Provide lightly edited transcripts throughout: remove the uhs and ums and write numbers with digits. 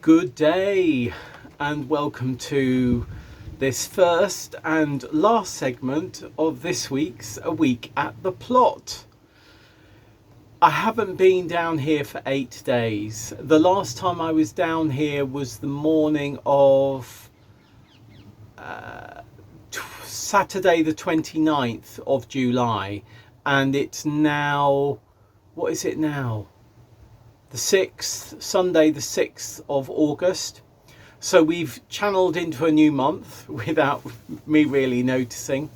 Good day and welcome to this first and last segment of this week's A Week at the Plot. I haven't been down here for 8 days. The last time I was down here was the morning of Saturday the 29th of July, and it's now, what is it now? The 6th, Sunday the 6th of August. So we've channeled into a new month without me really noticing.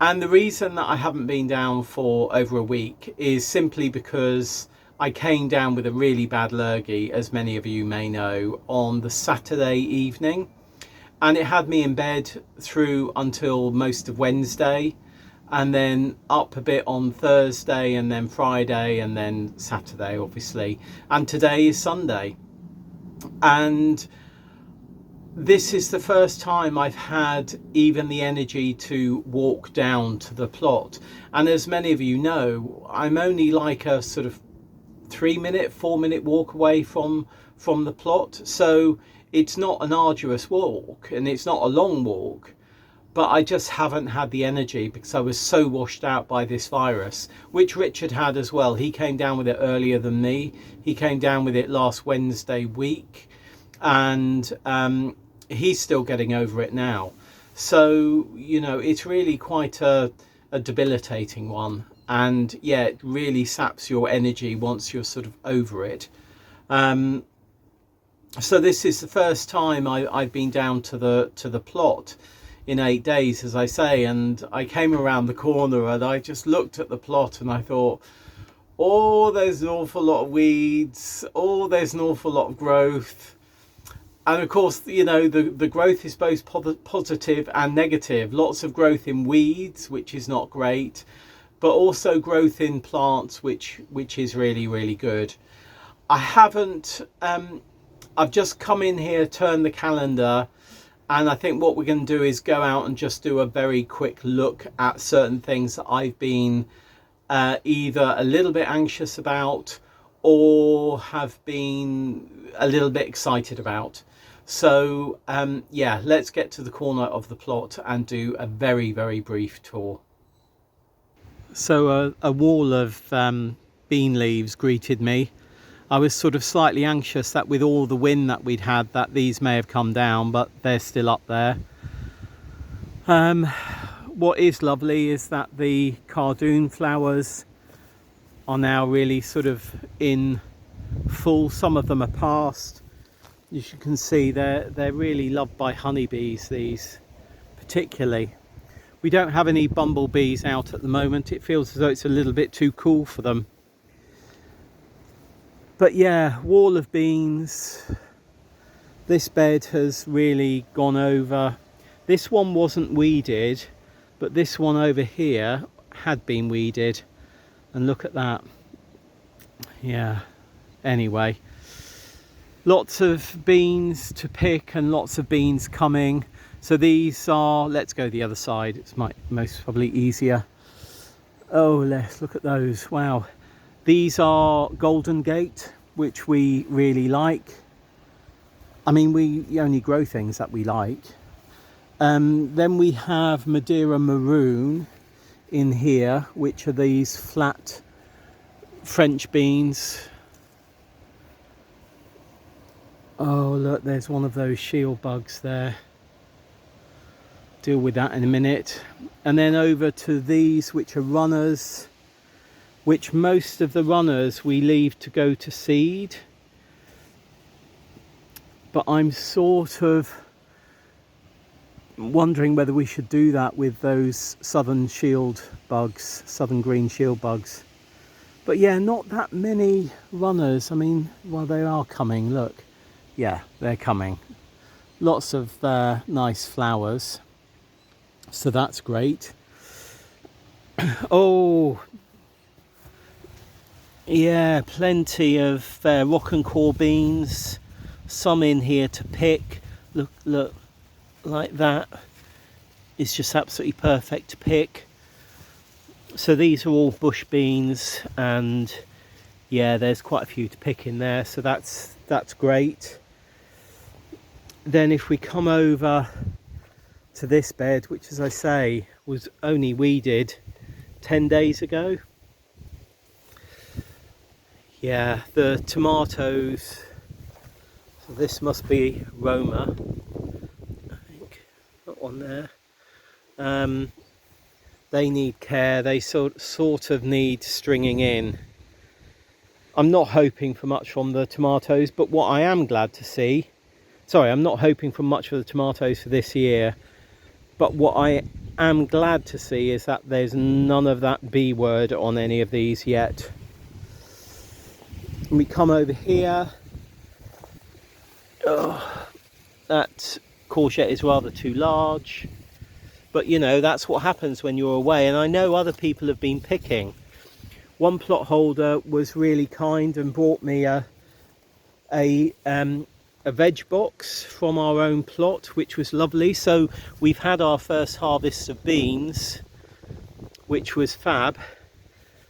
And the reason that I haven't been down for over a week is simply because I came down with a really bad lurgy, as many of you may know, on the Saturday evening. And it had me in bed through until most of Wednesday, and then up a bit on Thursday, and then Friday, and then Saturday, obviously. And today is Sunday. And this is the first time I've had even the energy to walk down to the plot. And as many of you know, I'm only like a sort of 4-minute walk away from the plot. So it's not an arduous walk and it's not a long walk. But I just haven't had the energy because I was so washed out by this virus, which Richard had as well. He came down with it earlier than me. He came down with it last Wednesday week, and he's still getting over it now. So, you know, it's really quite a debilitating one. And yeah, it really saps your energy once you're sort of over it. So this is the first time I've been down to the plot in 8 days, as I say, and I came around the corner and I just looked at the plot and I thought, oh, there's an awful lot of weeds, oh, there's an awful lot of growth. And of course, you know, the growth is both positive and negative. Lots of growth in weeds, which is not great, but also growth in plants, which is really, really good. I've just come in here, turned the calendar, and I think what we're going to do is go out and just do a very quick look at certain things that I've been either a little bit anxious about or have been a little bit excited about. So yeah, let's get to the corner of the plot and do a very, very brief tour. So a wall of bean leaves greeted me. I was sort of slightly anxious that with all the wind that we'd had that these may have come down, but they're still up there. What is lovely is that the cardoon flowers are now really sort of in full. Some of them are past. As you can see, they're really loved by honeybees, these particularly. We don't have any bumblebees out at the moment. It feels as though it's a little bit too cool for them. But yeah, wall of beans. This bed has really gone over. This one wasn't weeded, but this one over here had been weeded. And look at that. Yeah, anyway. Lots of beans to pick and lots of beans coming. So these are, let's go the other side. It's most probably easier. Oh, let's look at those. Wow. These are Golden Gate, which we really like. I mean, we only grow things that we like. Then we have Madeira Maroon in here, which are these flat French beans. Oh, look, there's one of those shield bugs there. Deal with that in a minute. And then over to these, which are runners, which most of the runners we leave to go to seed. But I'm sort of wondering whether we should do that with those southern shield bugs, southern green shield bugs. But yeah, not that many runners. I mean, well, they are coming, look. Yeah, they're coming. Lots of nice flowers. So that's great. Oh, yeah, plenty of Rocquencourt beans. Some in here to pick. Look, like that. It's just absolutely perfect to pick. So these are all bush beans, and yeah, there's quite a few to pick in there, so that's great. then if we come over to this bed, which as I say was only weeded 10 days ago, yeah, the tomatoes, so this must be Roma, I think, that one there. They need care. They sort of need stringing in. I'm not hoping for much from the tomatoes, but what I am glad to see, sorry, I'm not hoping for much of the tomatoes for this year, but what I am glad to see is that there's none of that B word on any of these yet. And we come over here. Oh, that courgette is rather too large, but you know, that's what happens when you're away. And I know other people have been picking. One plot holder was really kind and brought me a veg box from our own plot, which was lovely. So we've had our first harvest of beans, which was fab.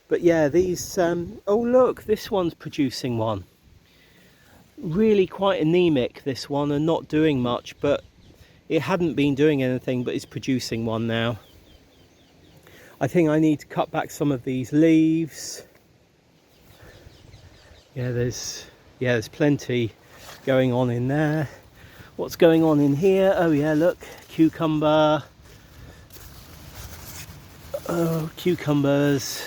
But yeah, these oh look, this one's producing one. Really quite anemic, this one, and not doing much, but it hadn't been doing anything, but it's producing one now. I think I need to cut back some of these leaves. Yeah, there's plenty going on in there. What's going on in here? Oh yeah, look, cucumber. Oh, cucumbers.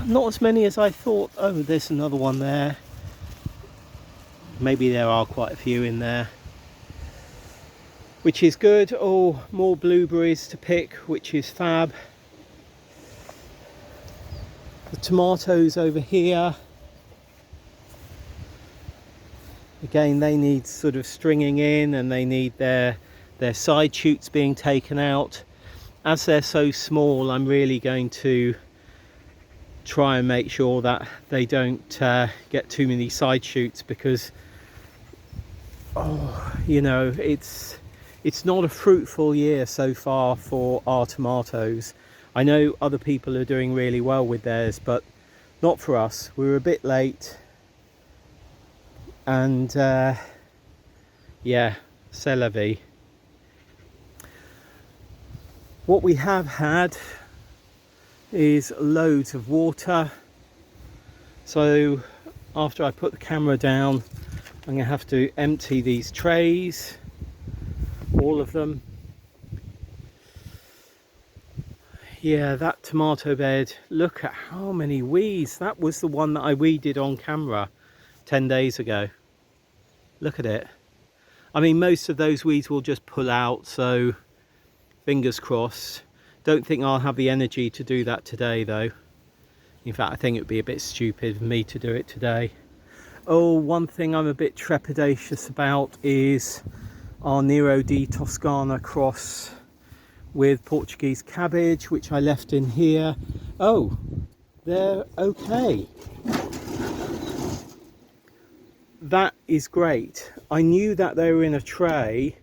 Not as many as I thought. Oh, there's another one there. Maybe there are quite a few in there, which is good. Oh, more blueberries to pick, which is fab. The tomatoes over here, again, they need sort of stringing in, and they need their side shoots being taken out. As they're so small, I'm really going to try and make sure that they don't get too many side shoots, because you know, it's not a fruitful year so far for our tomatoes. I know other people are doing really well with theirs, but not for us. We're a bit late, and yeah, c'est la vie. What we have had is loads of water, so after I put the camera down, I'm going to have to empty these trays, all of them. Yeah, that tomato bed, look at how many weeds. That was the one that I weeded on camera 10 days ago. Look at it. I mean, most of those weeds will just pull out, so fingers crossed. Don't think I'll have the energy to do that today though. In fact, I think it would be a bit stupid of me to do it today. Oh, one thing I'm a bit trepidatious about is our Nero di Toscana cross with Portuguese cabbage, which I left in here. Oh, they're okay. That is great. I knew that they were in a tray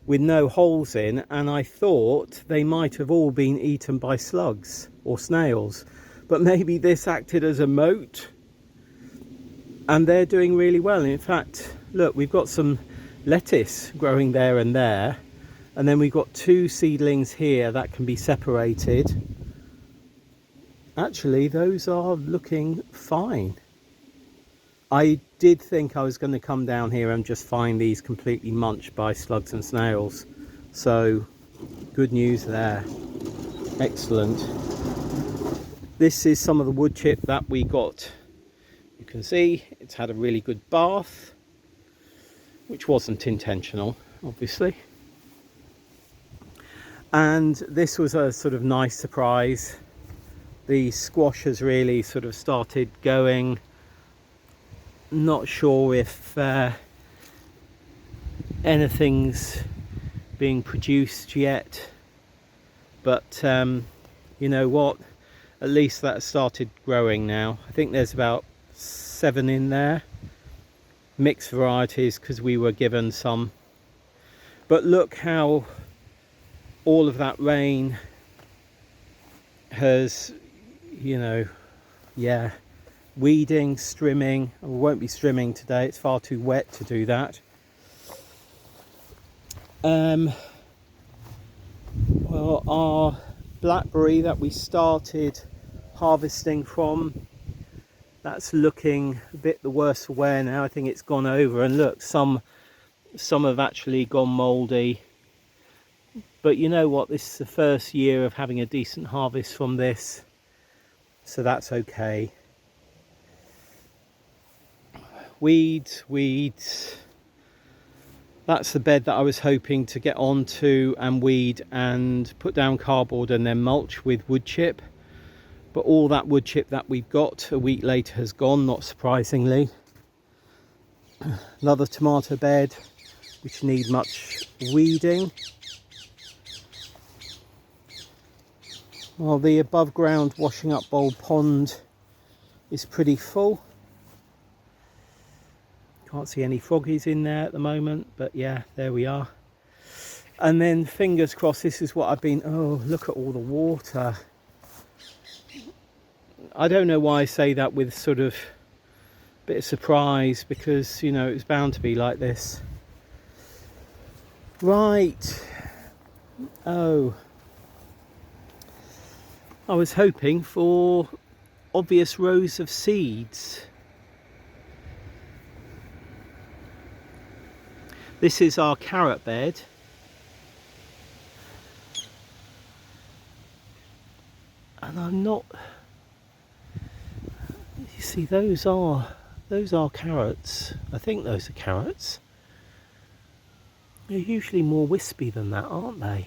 with no holes in, and I thought they might have all been eaten by slugs or snails, but maybe this acted as a moat, and they're doing really well. In fact, look, we've got some lettuce growing there, and then we've got two seedlings here that can be separated. Actually, those are looking fine. I did think I was going to come down here and just find these completely munched by slugs and snails, so good news there. Excellent. This is some of the wood chip that we got. You can see it's had a really good bath, which wasn't intentional, obviously. And this was a sort of nice surprise. The squash has really sort of started going. Not sure if anything's being produced yet, but you know what, at least that started growing now. I think there's about 7 in there, mixed varieties, because we were given some. But look how all of that rain has, you know, yeah, weeding, strimming. We won't be strimming today, it's far too wet to do that. Well, our blackberry that we started harvesting from, that's looking a bit the worse for wear now. I think it's gone over, and look, some have actually gone mouldy. But you know what, this is the first year of having a decent harvest from this, so that's okay. Weeds. That's the bed that I was hoping to get onto and weed and put down cardboard and then mulch with wood chip. But all that wood chip that we've got a week later has gone, not surprisingly. Another tomato bed which need much weeding. Well, the above ground washing up bowl pond is pretty full. Can't see any froggies in there at the moment, but yeah, there we are. And then fingers crossed, this is what I've been, oh, look at all the water. I don't know why I say that with sort of a bit of surprise, because, you know, it was bound to be like this. Right. Oh. I was hoping for obvious rows of seeds. This is our carrot bed. And I'm not, you see, those are carrots. I think those are carrots. They're usually more wispy than that, aren't they?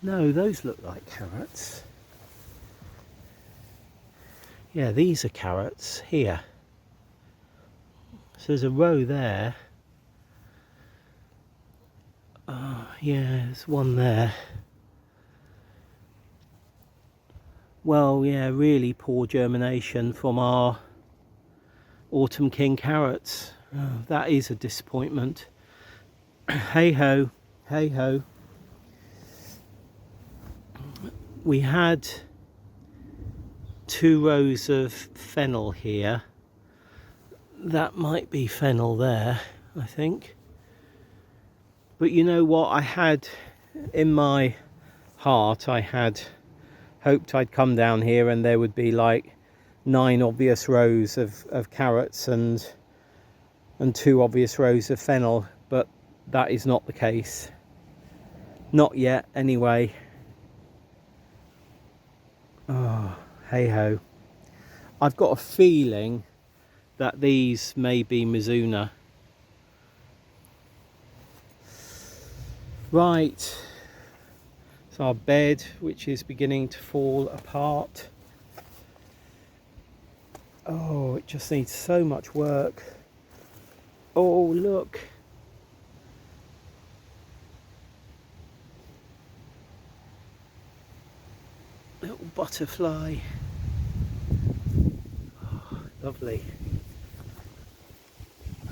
No, those look like carrots. Yeah, these are carrots here. So there's a row there. Yeah, there's one there. Well, yeah, really poor germination from our Autumn King carrots. Oh, that is a disappointment. Hey ho, hey ho. We had 2 rows of fennel here. That might be fennel there, I think. But you know what, I had in my heart, I had hoped I'd come down here and there would be like 9 obvious rows of carrots and 2 obvious rows of fennel, but that is not the case. Not yet, anyway. Oh, hey ho. I've got a feeling that these may be Mizuna. Right, it's our bed which is beginning to fall apart. Oh, it just needs so much work. Oh, look. Little butterfly. Oh, lovely.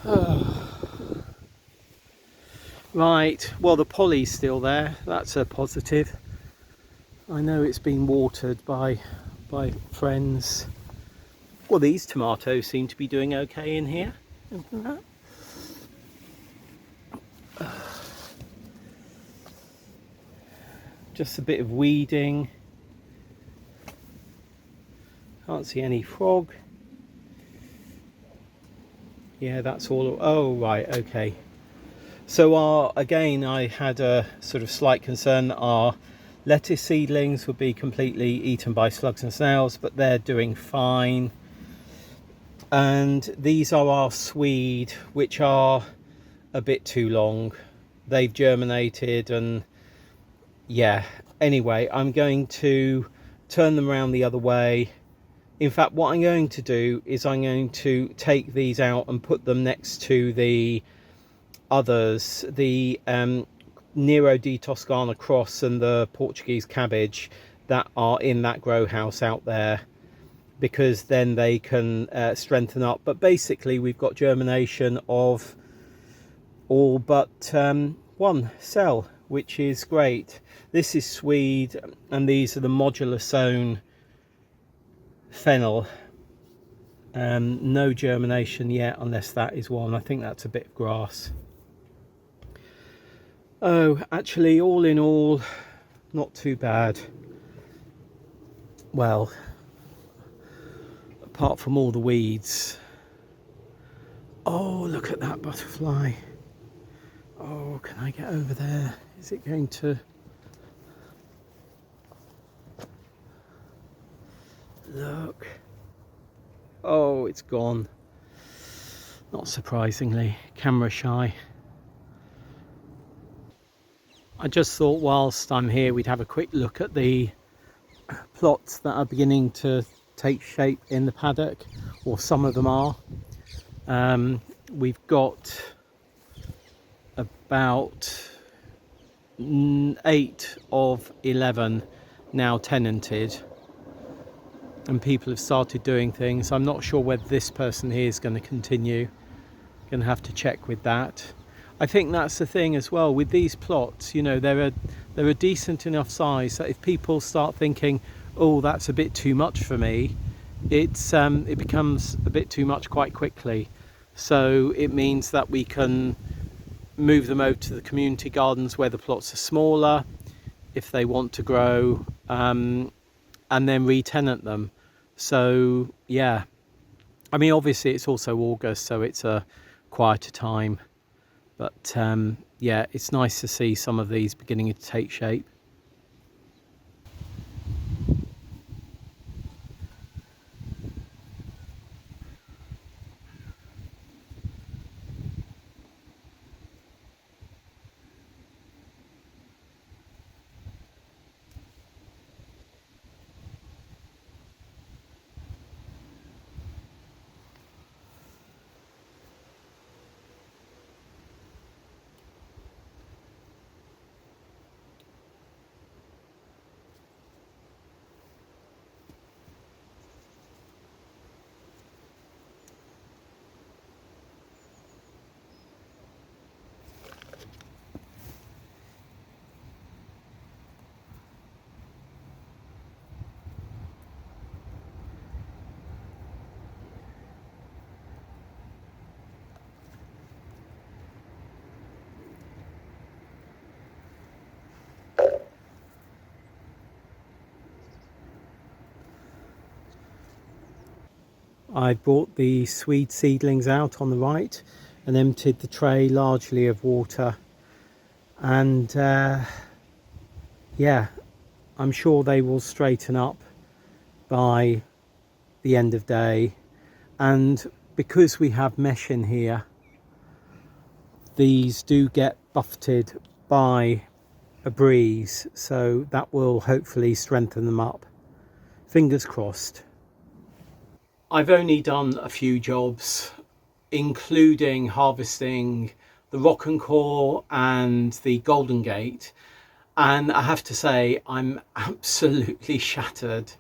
Oh. Right, well, the poly's still there. That's a positive. I know it's been watered by friends. Well, these tomatoes seem to be doing okay in here. Just a bit of weeding. Can't see any frog. Yeah, that's all. Oh, right, okay. So again, I had a sort of slight concern that our lettuce seedlings would be completely eaten by slugs and snails, but they're doing fine. And these are our swede, which are a bit too long. They've germinated, and yeah, anyway, I'm going to turn them around the other way. In fact, what I'm going to do is I'm going to take these out and put them next to the others, the Nero di Toscana cross and the Portuguese cabbage that are in that grow house out there, because then they can strengthen up. But basically we've got germination of all but 1 cell, which is great. This is swede, and these are the modular sown fennel. No germination yet, unless that is one. I think that's a bit of grass. Oh, actually, all in all, not too bad. Well, apart from all the weeds. Oh, look at that butterfly. Oh, can I get over there? Is it going to... Look. Oh, it's gone. Not surprisingly, camera shy. I just thought whilst I'm here we'd have a quick look at the plots that are beginning to take shape in the paddock, or some of them are. We've got about 8 of 11 now tenanted, and people have started doing things. I'm not sure whether this person here is going to continue. Going to have to check with that. I think that's the thing as well with these plots, you know, they're a decent enough size that if people start thinking, oh, that's a bit too much for me, it becomes a bit too much quite quickly. So it means that we can move them over to the community gardens where the plots are smaller if they want to grow, and then re-tenant them. So yeah, I mean, obviously it's also August, so it's a quieter time, but yeah, it's nice to see some of these beginning to take shape. I brought the Swede seedlings out on the right and emptied the tray largely of water, and yeah, I'm sure they will straighten up by the end of day. And because we have mesh in here, these do get buffeted by a breeze, so that will hopefully strengthen them up. Fingers crossed. I've only done a few jobs, including harvesting the Rocquencourt and the Golden Gate, and I have to say I'm absolutely shattered,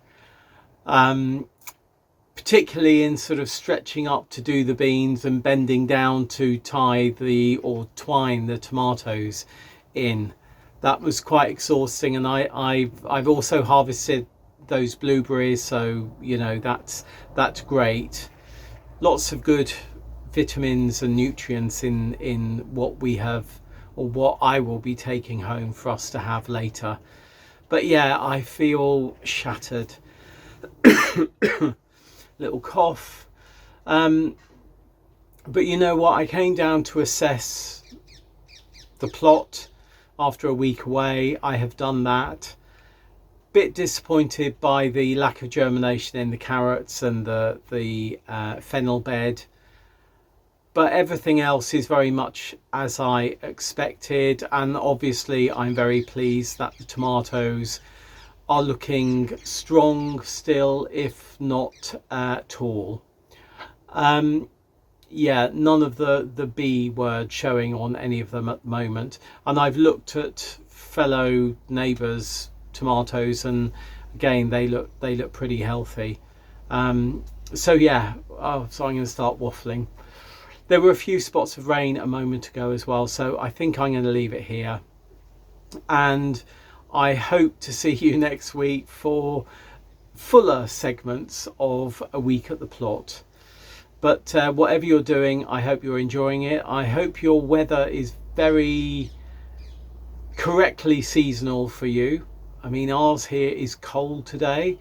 particularly in sort of stretching up to do the beans and bending down to tie or twine the tomatoes in. That was quite exhausting, and I've also harvested those blueberries, so you know that's great. Lots of good vitamins and nutrients in what we have, or what I will be taking home for us to have later. But yeah, I feel shattered. Little cough, but you know what, I came down to assess the plot after a week away. I have done that. Bit disappointed by the lack of germination in the carrots and the fennel bed, but everything else is very much as I expected, and obviously I'm very pleased that the tomatoes are looking strong still, if not tall. Yeah, none of the B word showing on any of them at the moment, and I've looked at fellow neighbours' tomatoes, and again they look pretty healthy. So yeah, so I'm going to start waffling. There were a few spots of rain a moment ago as well, so I think I'm going to leave it here, and I hope to see you next week for fuller segments of a week at the plot. But whatever you're doing, I hope you're enjoying it. I hope your weather is very correctly seasonal for you. I mean, ours here is cold today.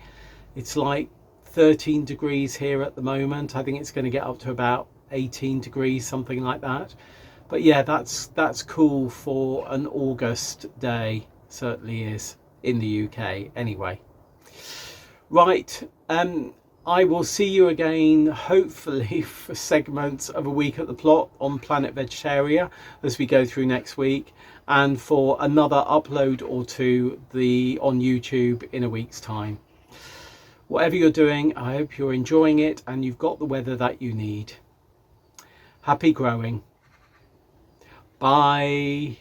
It's like 13 degrees here at the moment. I think it's going to get up to about 18 degrees, something like that. But yeah, that's cool for an August day. Certainly is in the UK anyway. Right, I will see you again, hopefully for segments of A Week at the Plot on Planet Vegetaria as we go through next week, and for another upload or two on YouTube in a week's time. Whatever you're doing, I hope you're enjoying it and you've got the weather that you need. Happy growing. Bye.